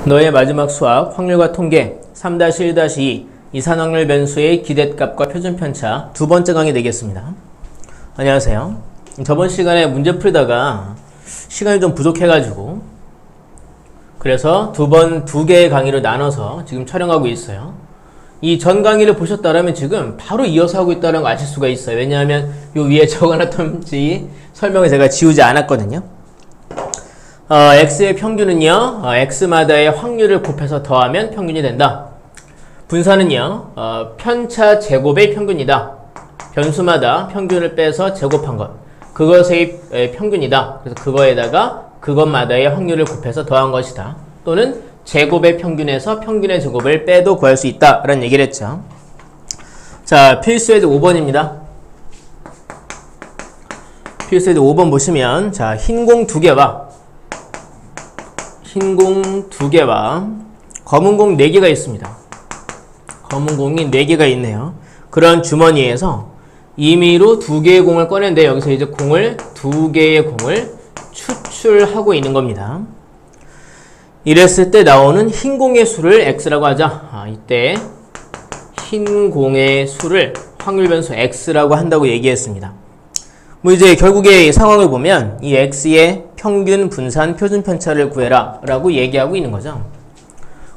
너의 마지막 수학 확률과 통계 3-1-2 이산확률 변수의 기대값과 표준편차 두 번째 강의 되겠습니다. 안녕하세요. 저번 시간에 문제 풀다가 시간이 좀 부족해가지고 그래서 두 개의 강의로 나눠서 지금 촬영하고 있어요. 이 전 강의를 보셨다면 지금 바로 이어서 하고 있다는 거 아실 수가 있어요. 왜냐하면 요 위에 적어놨던 설명을 제가 지우지 않았거든요. x의 평균은요, x마다의 확률을 곱해서 더하면 평균이 된다. 분산은요, 편차 제곱의 평균이다. 변수마다 평균을 빼서 제곱한 것. 그것의 평균이다. 그래서 그거에다가 그것마다의 확률을 곱해서 더한 것이다. 또는 제곱의 평균에서 평균의 제곱을 빼도 구할 수 있다. 라는 얘기를 했죠. 자, 필수에도 5번입니다. 필수에도 5번 보시면, 자, 흰 공 2개와 검은 공 4개가 있습니다. 검은 공이 4개가 있네요. 그런 주머니에서 임의로 2개의 공을 꺼낸데 여기서 이제 2개의 공을 추출하고 있는 겁니다. 이랬을 때 나오는 흰 공의 수를 x라고 하자. 이때 흰 공의 수를 확률 변수 x라고 한다고 얘기했습니다. 이제 결국에 상황을 보면 이 x의 평균, 분산, 표준 편차를 구해라 라고 얘기하고 있는 거죠.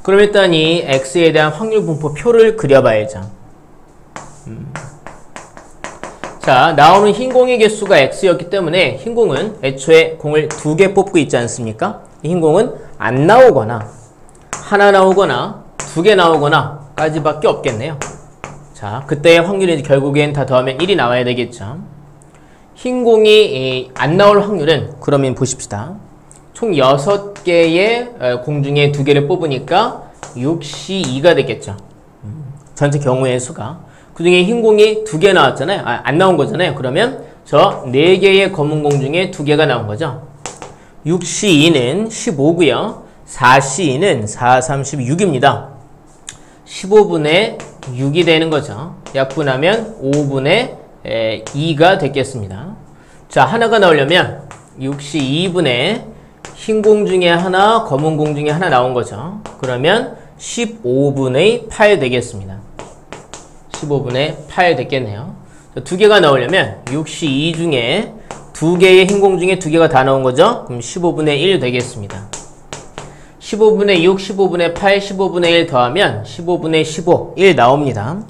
그럼 일단 이 x에 대한 확률 분포 표를 그려봐야죠. 자, 나오는 흰 공의 개수가 x였기 때문에 흰 공은 애초에 공을 2개 뽑고 있지 않습니까? 이 흰 공은 안 나오거나 하나 나오거나 2개 나오거나 까지밖에 없겠네요. 자, 그때의 확률이 결국엔 다 더하면 1이 나와야 되겠죠. 흰 공이 안 나올 확률은, 그러면 보십시다. 총 6개의 공 중에 2개를 뽑으니까 6C2가 되겠죠. 전체 경우의 수가. 그 중에 흰 공이 2개 나왔잖아요. 안 나온 거잖아요. 그러면 저 4개의 검은 공 중에 2개가 나온 거죠. 6C2는 15고요. 4C2는 4, 36입니다. 15분의 6이 되는 거죠. 약분하면 5분의 2가 되겠습니다. 자, 하나가 나오려면 6C2분의 흰 공 중에 하나, 검은 공 중에 하나 나온 거죠. 그러면 15분의 8 되겠습니다. 15분의 8 됐겠네요. 2개가 나오려면 6C2 중에 2개의 흰 공 중에 2개가 다 나온 거죠. 그럼 15분의 1 되겠습니다. 15분의 6, 15분의 8, 15분의 1 더하면 15분의 15, 1 나옵니다.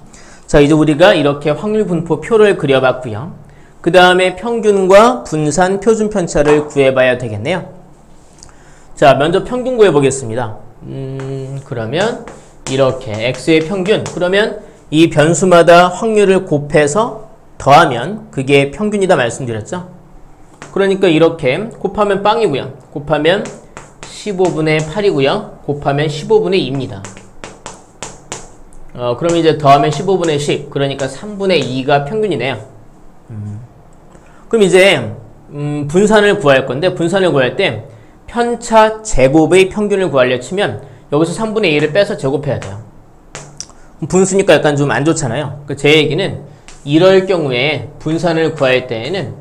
자, 이제 우리가 이렇게 확률 분포 표를 그려봤고요. 그 다음에 평균과 분산, 표준 편차를 구해봐야 되겠네요. 자, 먼저 평균 구해보겠습니다. 그러면 이렇게 x의 평균, 그러면 이 변수마다 확률을 곱해서 더하면 그게 평균이다 말씀드렸죠. 그러니까 이렇게 곱하면 빵이고요. 곱하면 15분의 8이고요. 곱하면 15분의 2입니다. 그럼 이제 더하면 15분의 10, 그러니까 3분의 2가 평균이네요. 그럼 이제 분산을 구할 건데, 분산을 구할 때 편차 제곱의 평균을 구하려 치면 여기서 3분의 2를 빼서 제곱해야 돼요. 분수니까 약간 좀 안 좋잖아요. 제 얘기는 이럴 경우에 분산을 구할 때에는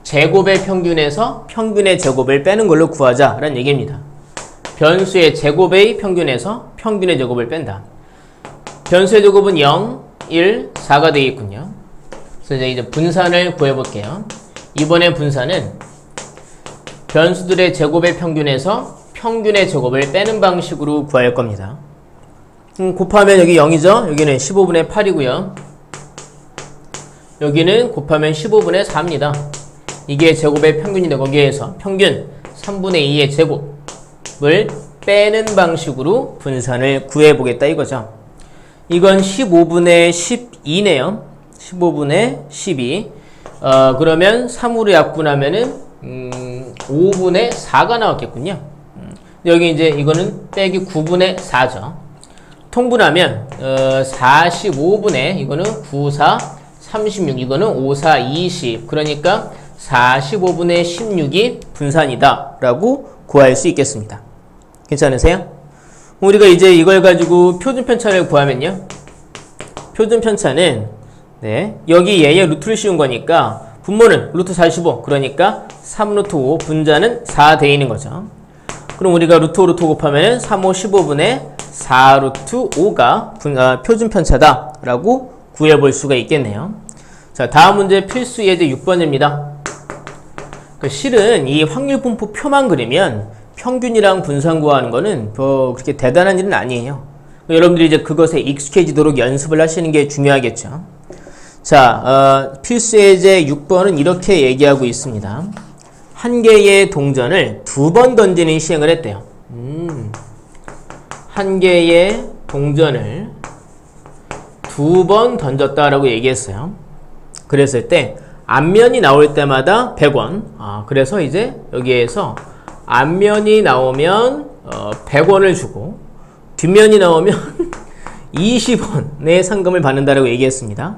제곱의 평균에서 평균의 제곱을 빼는 걸로 구하자라는 얘기입니다. 변수의 제곱의 평균에서 평균의 제곱을 뺀다. 변수의 제곱은 0, 1, 4가 되겠군요. 그래서 이제 분산을 구해볼게요. 이번에 분산은 변수들의 제곱의 평균에서 평균의 제곱을 빼는 방식으로 구할 겁니다. 곱하면 여기 0이죠? 여기는 15분의 8이고요. 여기는 곱하면 15분의 4입니다. 이게 제곱의 평균인데 거기에서 평균 3분의 2의 제곱을 빼는 방식으로 분산을 구해보겠다 이거죠. 이건 15분의 12네요. 15분의 12. 그러면 3으로 약분하면은 5분의 4가 나왔겠군요. 여기 이제 이거는 빼기 9분의 4죠. 통분하면 45분의 이거는 9, 4, 36, 이거는 5, 4, 20. 그러니까 45분의 16이 분산이다 라고 구할 수 있겠습니다. 괜찮으세요? 우리가 이제 이걸 가지고 표준편차를 구하면요. 표준편차는 여기 얘의 루트를 씌운 거니까 분모는 루트 45, 그러니까 3루트 5, 분자는 4 돼 있는 거죠. 그럼 우리가 루트 5 루트 5 곱하면 3, 5, 15분의 4 루트 5가 표준 편차다 라고 구해볼 수가 있겠네요. 자, 다음 문제 필수 예제 6번입니다. 실은 이 확률 분포 표만 그리면 평균이랑 분산 구하는 거는 그렇게 대단한 일은 아니에요. 여러분들이 이제 그것에 익숙해지도록 연습을 하시는 게 중요하겠죠. 자, 필수 예제 6번은 이렇게 얘기하고 있습니다. 한 개의 동전을 2번 던지는 시행을 했대요. 한 개의 동전을 2번 던졌다라고 얘기했어요. 그랬을 때 앞면이 나올 때마다 100원. 그래서 이제 여기에서 앞면이 나오면 100원을 주고 뒷면이 나오면 20원의 상금을 받는다라고 얘기했습니다.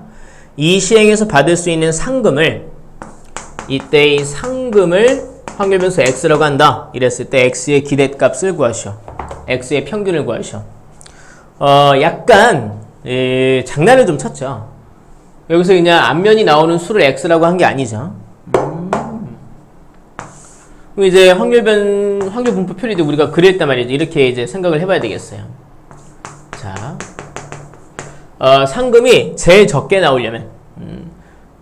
이 시행에서 받을 수 있는 상금을 이때의 상금을 확률 변수 x라고 한다. 이랬을 때 x의 기대값을 구하시오. x의 평균을 구하시오. 약간 장난을 좀 쳤죠. 여기서 그냥 앞면이 나오는 수를 x라고 한 게 아니죠. 그럼 이제 확률 분포 표를 우리가 그렸단 말이죠. 이렇게 이제 생각을 해봐야 되겠어요. 자, 상금이 제일 적게 나오려면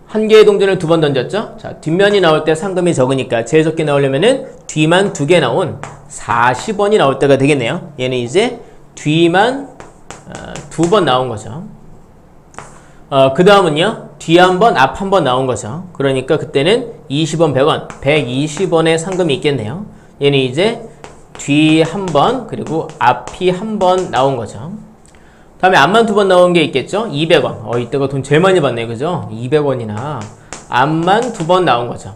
한 개의 동전을 2번 던졌죠. 자, 뒷면이 나올 때 상금이 적으니까 제일 적게 나오려면은 뒤만 2개 나온 40원이 나올 때가 되겠네요. 얘는 이제 뒤만 2번 나온 거죠. 그 다음은요, 뒤 한 번, 앞 한 번 나온 거죠. 그러니까 그때는 20원, 100원, 120원의 상금이 있겠네요. 얘는 이제 뒤 한 번, 그리고 앞이 한 번 나온 거죠. 다음에 앞만 2번 나온 게 있겠죠? 200원. 이때가 돈 제일 많이 받네, 그죠? 200원이나 앞만 2번 나온 거죠.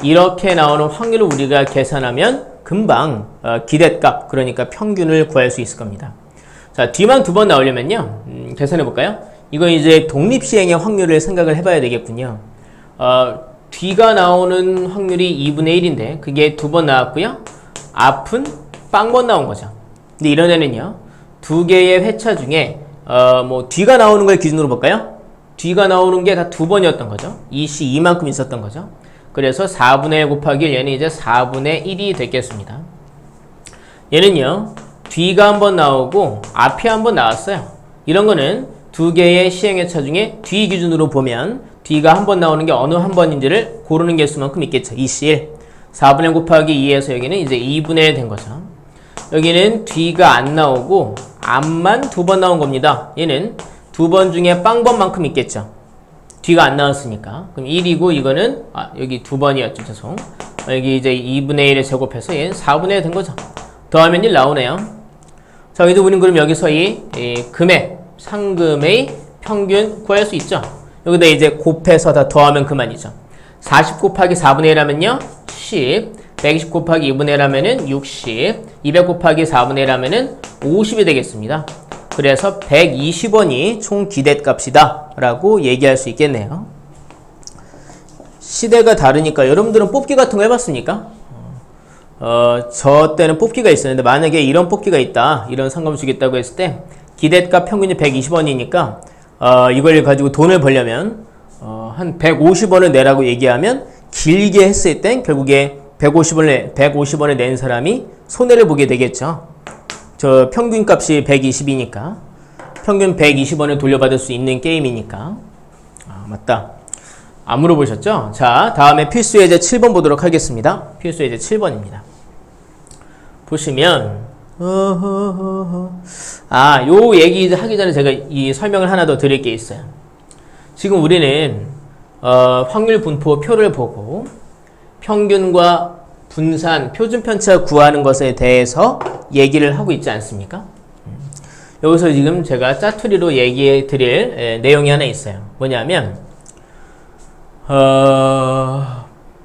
이렇게 나오는 확률을 우리가 계산하면 금방 기대값, 그러니까 평균을 구할 수 있을 겁니다. 자, 뒤만 2번 나오려면요, 계산해 볼까요? 이건 이제 독립시행의 확률을 생각을 해봐야 되겠군요. 뒤가 나오는 확률이 2분의 1인데 그게 2번 나왔고요. 앞은 빵번 나온 거죠. 근데 이런 애는요, 2개의 회차 중에 뒤가 나오는 걸 기준으로 볼까요? 뒤가 나오는 게 다 2번이었던 거죠. 이 시 이만큼 있었던 거죠. 그래서 4분의 1 곱하기 1, 얘는 이제 4분의 1이 되겠습니다. 얘는요, 뒤가 한 번 나오고 앞이 한 번 나왔어요. 이런 거는 2개의 시행회차 중에 뒤 기준으로 보면 뒤가 한 번 나오는 게 어느 한 번인지를 고르는 개수만큼 있겠죠. 이 시 1. 4분의 1 곱하기 2에서 여기는 이제 2분의 1 된 거죠. 여기는 뒤가 안 나오고 앞만 2번 나온 겁니다. 얘는 2번 중에 빵번만큼 있겠죠. 뒤가 안 나왔으니까. 그럼 1이고 이거는 여기 2번이었죠. 죄송. 여기 이제 2분의 1에 제곱해서 얘는 4분의 1 된 거죠. 더하면 1 나오네요. 자, 이제 우리는 그럼 여기서 이 금액, 상금의 평균 구할 수 있죠. 여기다 이제 곱해서 다 더하면 그만이죠. 40 곱하기 4분의 1 하면요, 10. 120 곱하기 2분의 1 하면은 60. 200 곱하기 4분의 1 하면은 50이 되겠습니다. 그래서 120원이 총 기대값이다 라고 얘기할 수 있겠네요. 시대가 다르니까 여러분들은 뽑기 같은 거 해봤습니까? 저 때는 뽑기가 있었는데 만약에 이런 뽑기가 있다, 이런 상금을 주겠다고 했을 때 기대값 평균이 120원이니까 이걸 가지고 돈을 벌려면 한 150원을 내라고 얘기하면 길게 했을 땐 결국에 150원을 낸 사람이 손해를 보게 되겠죠. 저 평균값이 120이니까 평균 120원을 돌려받을 수 있는 게임이니까. 맞다. 안 물어보셨죠? 자, 다음에 필수 예제 7번 보도록 하겠습니다. 필수 예제 7번입니다. 보시면 요 얘기 하기 전에 제가 이 설명을 하나 더 드릴 게 있어요. 지금 우리는 확률 분포 표를 보고 평균과 분산, 표준 편차 구하는 것에 대해서 얘기를 하고 있지 않습니까? 여기서 지금 제가 짜투리로 얘기해 드릴 내용이 하나 있어요. 뭐냐면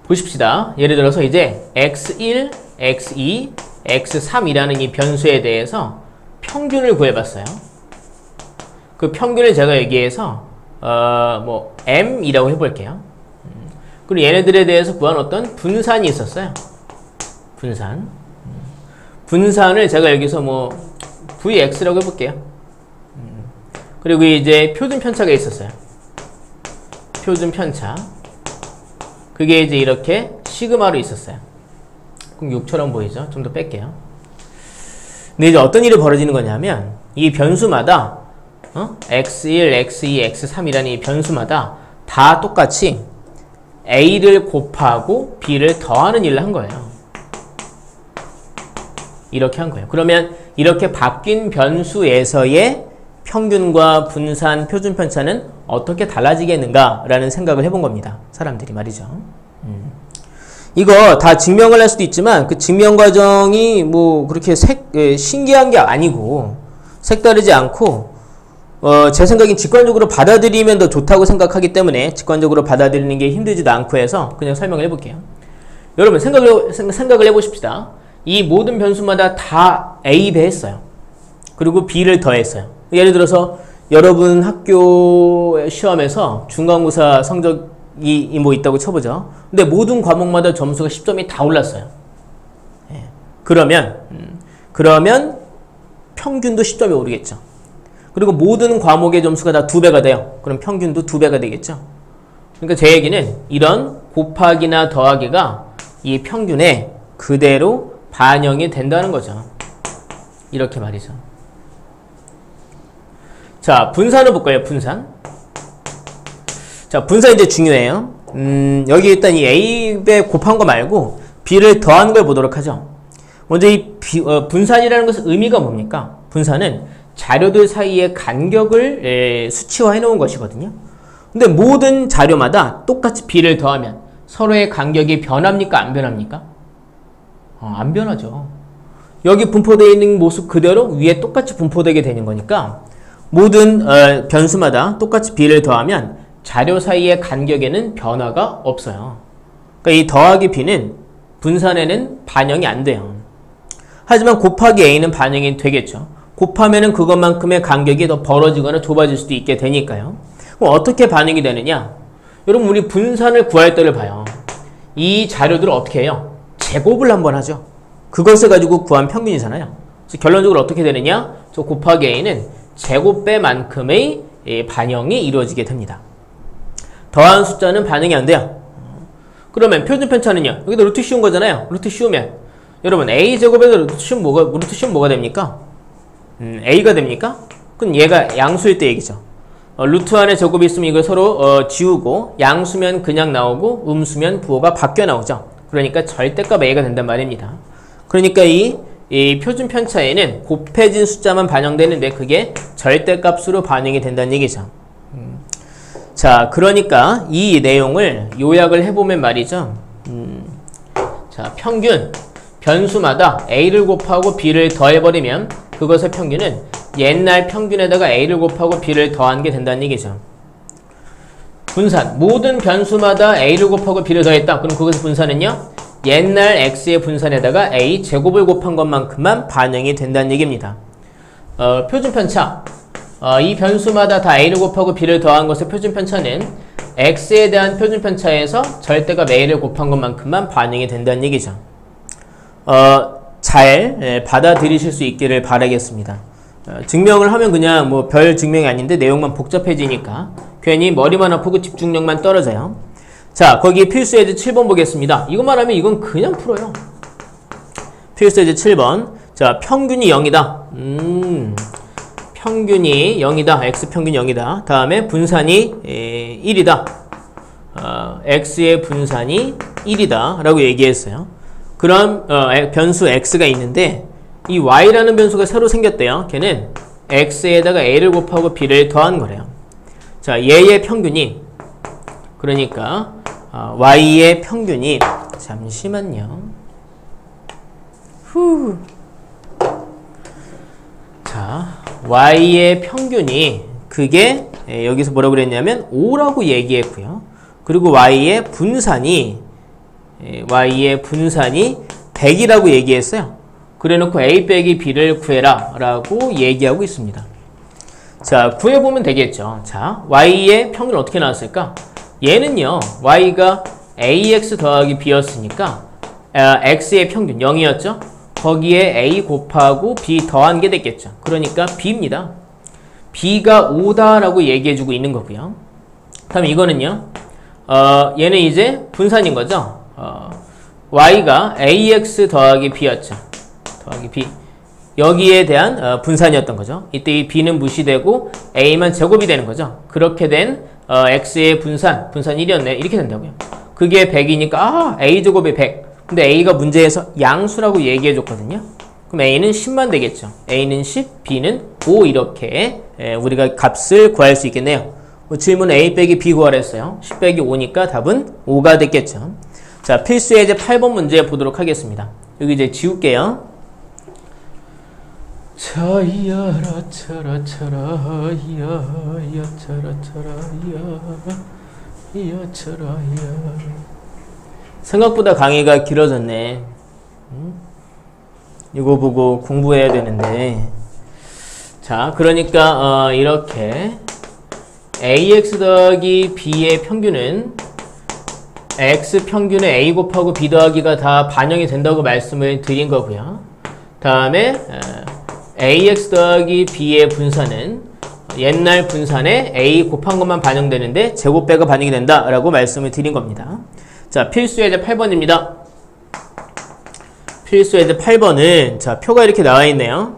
보십시다. 예를 들어서 이제 x1, x2, x3이라는 이 변수에 대해서 평균을 구해봤어요. 그 평균을 제가 여기에서 m이라고 해볼게요. 그리고 얘네들에 대해서 구한 어떤 분산이 있었어요. 분산을 제가 여기서 vx라고 해볼게요. 그리고 이제 표준 편차가 있었어요. 표준 편차. 그게 이제 이렇게 시그마로 있었어요. 그럼 6처럼 보이죠? 좀 더 뺄게요. 근데 이제 어떤 일이 벌어지는 거냐면 이 변수마다 x1, x2, x3이라는 이 변수마다 다 똑같이 a를 곱하고 b를 더하는 일을 한 거예요. 이렇게 한 거예요. 그러면 이렇게 바뀐 변수에서의 평균과 분산, 표준 편차는 어떻게 달라지겠는가라는 생각을 해본 겁니다. 사람들이 말이죠. 이거 다 증명을 할 수도 있지만 그 증명 과정이 뭐 그렇게 신기한 게 아니고 색다르지 않고 제 생각엔 직관적으로 받아들이면 더 좋다고 생각하기 때문에 직관적으로 받아들이는 게 힘들지도 않고 해서 그냥 설명을 해볼게요. 여러분 생각을 해보십시다. 이 모든 변수마다 다 A 배했어요. 그리고 B를 더했어요. 예를 들어서 여러분 학교 시험에서 중간고사 성적이 뭐 있다고 쳐보죠. 근데 모든 과목마다 점수가 10점이 다 올랐어요. 예. 그러면 평균도 10점이 오르겠죠. 그리고 모든 과목의 점수가 다 2배가 돼요. 그럼 평균도 2배가 되겠죠. 그러니까 제 얘기는 이런 곱하기나 더하기가 이 평균에 그대로 반영이 된다는 거죠. 이렇게 말이죠. 자, 분산을 볼까요? 분산. 자, 분산 이제 중요해요. 여기 일단 이 A배 곱한 거 말고 B를 더한 걸 보도록 하죠. 먼저 이 분산이라는 것은 의미가 뭡니까? 분산은 자료들 사이의 간격을 수치화해 놓은 것이거든요. 근데 모든 자료마다 똑같이 B를 더하면 서로의 간격이 변합니까? 안 변합니까? 안 변하죠. 여기 분포되어 있는 모습 그대로 위에 똑같이 분포되게 되는 거니까 모든 변수마다 똑같이 B를 더하면 자료 사이의 간격에는 변화가 없어요. 그러니까 이 더하기 B는 분산에는 반영이 안 돼요. 하지만 곱하기 A는 반영이 되겠죠. 곱하면은 그것만큼의 간격이 더 벌어지거나 좁아질 수도 있게 되니까요. 그럼 어떻게 반영이 되느냐? 여러분 우리 분산을 구할 때를 봐요. 이 자료들을 어떻게 해요? 제곱을 한번 하죠. 그것을 가지고 구한 평균이잖아요. 그래서 결론적으로 어떻게 되느냐? 저 곱하기 A는 제곱배만큼의 반영이 이루어지게 됩니다. 더한 숫자는 반영이 안 돼요. 그러면 표준 편차는요? 여기도 루트 씌운 거잖아요. 루트 씌우면 여러분 A제곱에서 루트 씌우면 뭐가 됩니까? A가 됩니까? 그럼 얘가 양수일 때 얘기죠. 루트 안에 제곱이 있으면 이걸 서로 지우고 양수면 그냥 나오고 음수면 부호가 바뀌어 나오죠. 그러니까 절대값 A가 된단 말입니다. 그러니까 이 표준 편차에는 곱해진 숫자만 반영되는데 그게 절대값으로 반영이 된다는 얘기죠. 자, 그러니까 이 내용을 요약을 해보면 말이죠. 자, 평균 변수마다 A를 곱하고 B를 더해버리면 그것의 평균은 옛날 평균에다가 A를 곱하고 B를 더한 게 된다는 얘기죠. 분산, 모든 변수마다 A를 곱하고 B를 더했다. 그럼 그것의 분산은요? 옛날 X의 분산에다가 A 제곱을 곱한 것만큼만 반영이 된다는 얘기입니다. 표준 편차, 이 변수마다 다 A를 곱하고 B를 더한 것의 표준 편차는 X에 대한 표준 편차에서 절대값 A를 곱한 것만큼만 반영이 된다는 얘기죠. 잘 받아들이실 수 있기를 바라겠습니다. 증명을 하면 그냥 뭐 별 증명이 아닌데 내용만 복잡해지니까 괜히 머리만 아프고 집중력만 떨어져요. 자, 거기 필수 예제 7번 보겠습니다. 이것만 하면 이건 그냥 풀어요. 필수 예제 7번. 자, 평균이 0이다. 평균이 0이다. X평균이 0이다. 다음에 분산이 1이다. X의 분산이 1이다. 라고 얘기했어요. 그럼 변수 X가 있는데 이 Y라는 변수가 새로 생겼대요. 걔는 X에다가 A를 곱하고 B를 더한 거래요. 자, 얘의 평균이 그러니까 Y의 평균이 잠시만요. 자, Y의 평균이 그게 여기서 뭐라고 그랬냐면 5라고 얘기했고요. 그리고 Y의 분산이 100이라고 얘기했어요. 그래놓고 A 빼기 B를 구해라 라고 얘기하고 있습니다. 자, 구해보면 되겠죠. 자, Y의 평균은 어떻게 나왔을까? 얘는요, Y가 AX 더하기 B였으니까 X의 평균 0이었죠? 거기에 A 곱하고 B 더한 게 됐겠죠. 그러니까 B입니다. B가 5다라고 얘기해주고 있는 거고요. 다음 이거는요, 얘는 이제 분산인 거죠. y가 ax 더하기 b였죠. 더하기 b. 여기에 대한 분산이었던 거죠. 이때 이 b는 무시되고 a만 제곱이 되는 거죠. 그렇게 된 x의 분산 1이었네. 이렇게 된다고요. 그게 100이니까 a제곱이 100. 근데 a가 문제에서 양수라고 얘기해 줬거든요. 그럼 a는 10만 되겠죠. a는 10, b는 5 이렇게 우리가 값을 구할 수 있겠네요. 질문 a 빼기 b 구하랬어요. 10 빼기 5니까 답은 5가 됐겠죠. 자, 필수 예제 8번 문제 보도록 하겠습니다. 여기 이제 지울게요. 차이야라 차라 차라 야야 차라 차라 야야 차라 야. 생각보다 강의가 길어졌네. 이거 보고 공부해야 되는데. 자, 그러니까 이렇게 ax 더하기 b의 평균은 x 평균의 a 곱하고 b 더하기가 다 반영이 된다고 말씀을 드린 거고요. 다음에 ax 더하기 b의 분산은 옛날 분산에 a 곱한 것만 반영되는데 제곱배가 반영이 된다라고 말씀을 드린 겁니다. 자, 필수 예제 8번입니다. 필수 예제 8번은 자, 표가 이렇게 나와 있네요.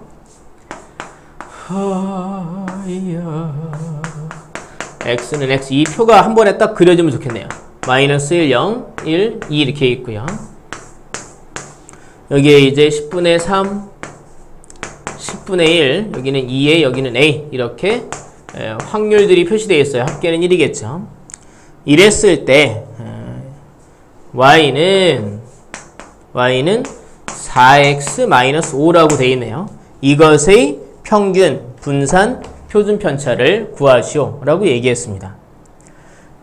x는 x, 이 표가 한 번에 딱 그려지면 좋겠네요. 마이너스 1, 0, 1, 2 이렇게 있고요. 여기에 이제 10분의 3, 10분의 1, 여기는 2A, 여기는 A 이렇게 확률들이 표시되어 있어요. 합계는 1이겠죠. 이랬을 때 y는 4x-5라고 되어 있네요. 이것의 평균, 분산, 표준 편차를 구하시오 라고 얘기했습니다.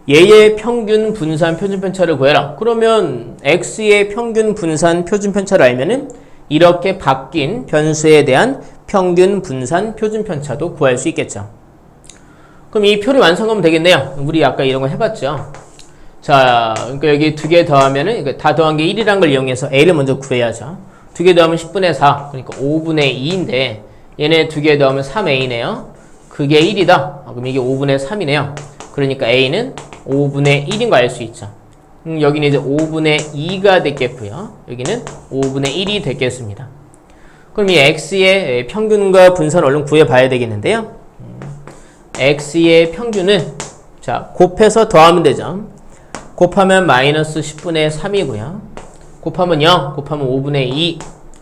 얘의 평균, 분산, 표준 편차를 구해라. 그러면 x의 평균, 분산, 표준 편차를 알면은 이렇게 바뀐 변수에 대한 평균, 분산, 표준 편차도 구할 수 있겠죠. 그럼 이 표를 완성하면 되겠네요. 우리 아까 이런 거 해봤죠. 자, 그러니까 여기 두 개 더하면은 다 더한 게 1이란 걸 이용해서 a를 먼저 구해야죠. 두 개 더하면 10분의 4, 그러니까 5분의 2인데 얘네 두 개 더하면 3a네요. 그게 1이다. 그럼 이게 5분의 3이네요. 그러니까 a는 5분의 1인 거 알 수 있죠. 여기는 이제 5분의 2가 됐겠고요. 여기는 5분의 1이 됐겠습니다. 그럼 이 x의 평균과 분산을 얼른 구해봐야 되겠는데요. x의 평균은 자, 곱해서 더하면 되죠. 곱하면 마이너스 10분의 3이고요. 곱하면 0, 곱하면 5분의 2,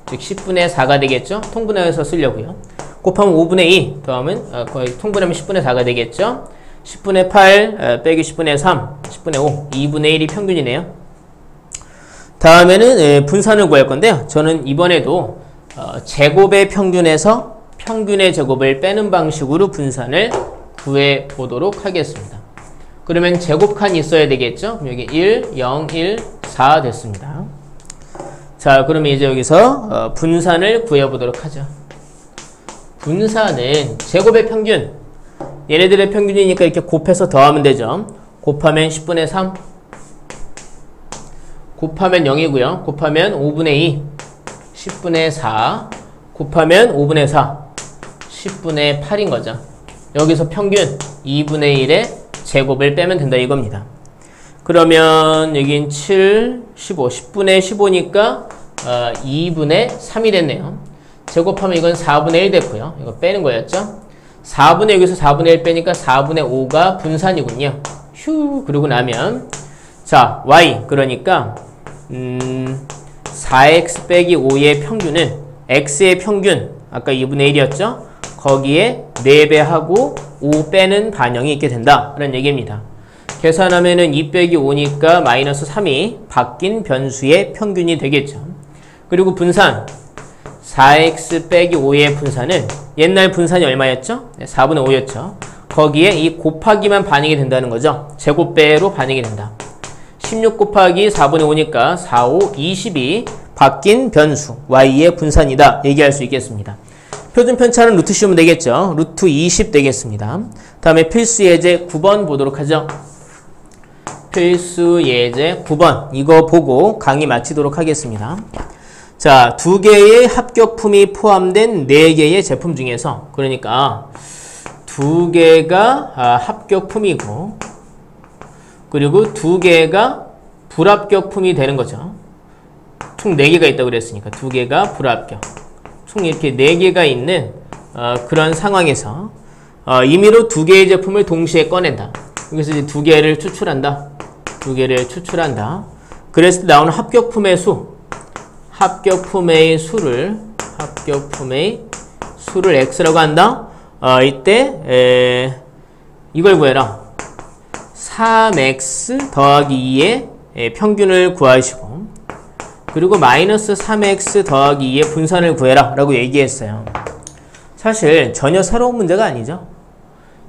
즉 10분의 4가 되겠죠. 통분해서 쓰려고요. 곱하면 5분의 2, 더하면 거의 통분하면 10분의 4가 되겠죠. 10분의 8 빼기 10분의 3, 10분의 5, 2분의 1이 평균이네요. 다음에는 분산을 구할 건데요. 저는 이번에도 제곱의 평균에서 평균의 제곱을 빼는 방식으로 분산을 구해 보도록 하겠습니다. 그러면 제곱칸이 있어야 되겠죠? 그럼 여기 1, 0, 1, 4 됐습니다. 자, 그러면 이제 여기서 분산을 구해 보도록 하죠. 분산은 제곱의 평균, 얘네들의 평균이니까 이렇게 곱해서 더하면 되죠. 곱하면 10분의 3, 곱하면 0이고요. 곱하면 5분의 2, 10분의 4, 곱하면 5분의 4, 10분의 8인 거죠. 여기서 평균 2분의 1의 제곱을 빼면 된다 이겁니다. 그러면 여긴 7, 15, 10분의 15니까 2분의 3이 됐네요. 제곱하면 이건 4분의 1 됐고요. 이거 빼는 거였죠. 4분의 여기서 4분의 1 빼니까 4분의 5가 분산이군요. 휴, 그러고 나면 자, y 그러니까 4x 빼기 5의 평균은 x의 평균 아까 2분의 1이었죠. 거기에 4배하고 5 빼는 반영이 있게 된다 라는 얘기입니다. 계산하면은 2 빼기 5니까 마이너스 3이 바뀐 변수의 평균이 되겠죠. 그리고 분산 4x 빼기 5의 분산은 옛날 분산이 얼마였죠? 4분의 5였죠. 거기에 이 곱하기만 반영이 된다는 거죠. 제곱배로 반영이 된다. 16 곱하기 4분의 5니까 4, 5, 20이 바뀐 변수 y의 분산이다 얘기할 수 있겠습니다. 표준 편차는 루트 씌우면 되겠죠. 루트 20 되겠습니다. 다음에 필수 예제 9번 보도록 하죠. 필수 예제 9번 이거 보고 강의 마치도록 하겠습니다. 자, 2개의 합격품이 포함된 4개의 제품 중에서 그러니까 2개가 합격품이고 그리고 2개가 불합격품이 되는 거죠. 총 4개가 있다고 그랬으니까 2개가 불합격. 총 이렇게 4개가 있는 그런 상황에서 임의로 2개의 제품을 동시에 꺼낸다. 그래서 이제 2개를 추출한다. 2개를 추출한다. 그랬을 때 나오는 합격품의 수. 합격품의 수를 x라고 한다. 이때 이걸 구해라. 3x 더하기 2의 평균을 구하시고 그리고 마이너스 3x 더하기 2의 분산을 구해라 라고 얘기했어요. 사실 전혀 새로운 문제가 아니죠.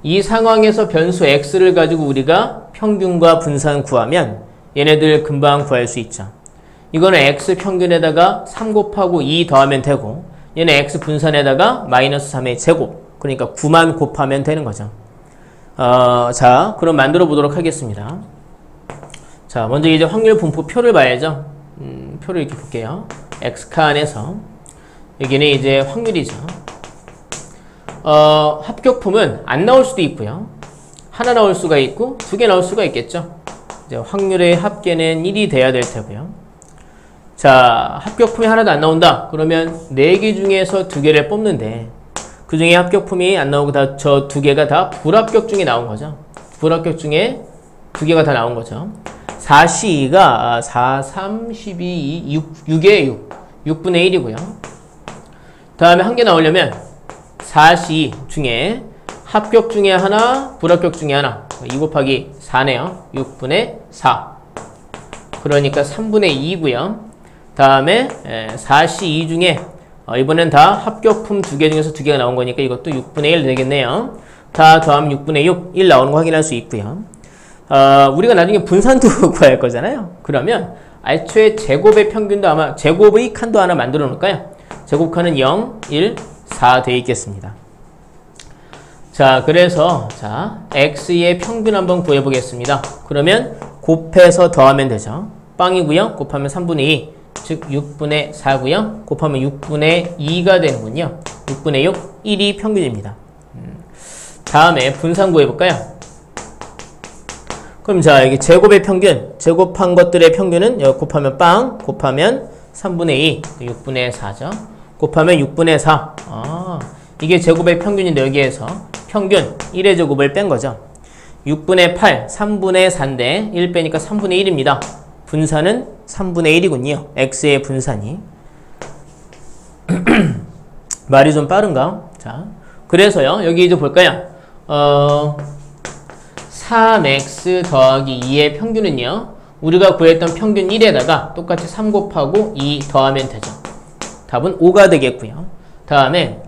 이 상황에서 변수 x를 가지고 우리가 평균과 분산 구하면 얘네들 금방 구할 수 있죠. 이거는 x 평균에다가 3 곱하고 2 더하면 되고 얘는 x 분산에다가 마이너스 3의 제곱, 그러니까 9만 곱하면 되는 거죠. 자, 그럼 만들어 보도록 하겠습니다. 자, 먼저 이제 확률 분포 표를 봐야죠. 표를 이렇게 볼게요. x칸에서 여기는 이제 확률이죠. 합격품은 안 나올 수도 있고요. 하나 나올 수가 있고 2개 나올 수가 있겠죠. 이제 확률의 합계는 1이 돼야 될 테고요. 자, 합격품이 하나도 안 나온다. 그러면 4개 중에서 2개를 뽑는데 그 중에 합격품이 안 나오고 저 2개가 다 불합격 중에 나온 거죠. 불합격 중에 2개가 다 나온 거죠. 4C2가 4, 3, 12, 6에 6분의 1이고요. 다음에 한 개 나오려면 4C 중에 합격 중에 하나, 불합격 중에 하나. 2 곱하기 4네요. 6분의 4. 그러니까 3분의 2고요. 다음에 4C2 중에 이번엔 다 합격품 2개 중에서 2개가 나온 거니까 이것도 6분의 1 되겠네요. 다 더하면 6분의 6, 1 나오는 거 확인할 수 있고요. 우리가 나중에 분산도 구할 거잖아요. 그러면 애초에 제곱의 평균도 아마 제곱의 칸도 하나 만들어 놓을까요? 제곱칸은 0, 1, 4 되어 있겠습니다. 자, 그래서 x의 평균 한번 구해 보겠습니다. 그러면 곱해서 더하면 되죠. 빵이고요. 곱하면 3분의 2, 즉 6분의 4고요. 곱하면 6분의 2가 되는군요. 6분의 6, 1이 평균입니다. 다음에 분산 구해 볼까요? 그럼 자, 여기 제곱의 평균, 제곱한 것들의 평균은 여기 곱하면 빵, 곱하면 3분의 2, 6분의 4죠. 곱하면 6분의 4. 이게 제곱의 평균인데 여기에서 평균 1의 제곱을 뺀 거죠. 6분의 8, 3분의 4인데 1 빼니까 3분의 1입니다. 분산은 3분의 1이군요. x의 분산이. 말이 좀 빠른가? 자, 그래서요. 여기 이제 볼까요? 3x 더하기 2의 평균은요. 우리가 구했던 평균 1에다가 똑같이 3 곱하고 2 더하면 되죠. 답은 5가 되겠고요. 다음에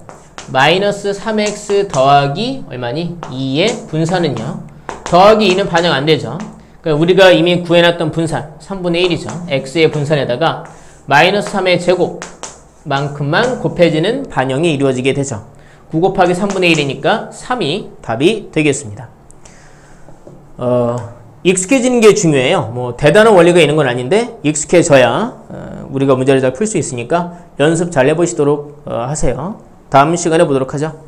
마이너스 3x 더하기 얼마니? 2의 분산은요. 더하기 2는 반영 안 되죠. 그러니까 우리가 이미 구해놨던 분산 3분의 1이죠. x의 분산에다가 마이너스 3의 제곱만큼만 곱해지는 반영이 이루어지게 되죠. 9 곱하기 3분의 1이니까 3이 답이 되겠습니다. 익숙해지는 게 중요해요. 뭐 대단한 원리가 있는 건 아닌데 익숙해져야 우리가 문제를 잘 풀 수 있으니까 연습 잘 해보시도록 하세요. 다음 시간에 보도록 하죠.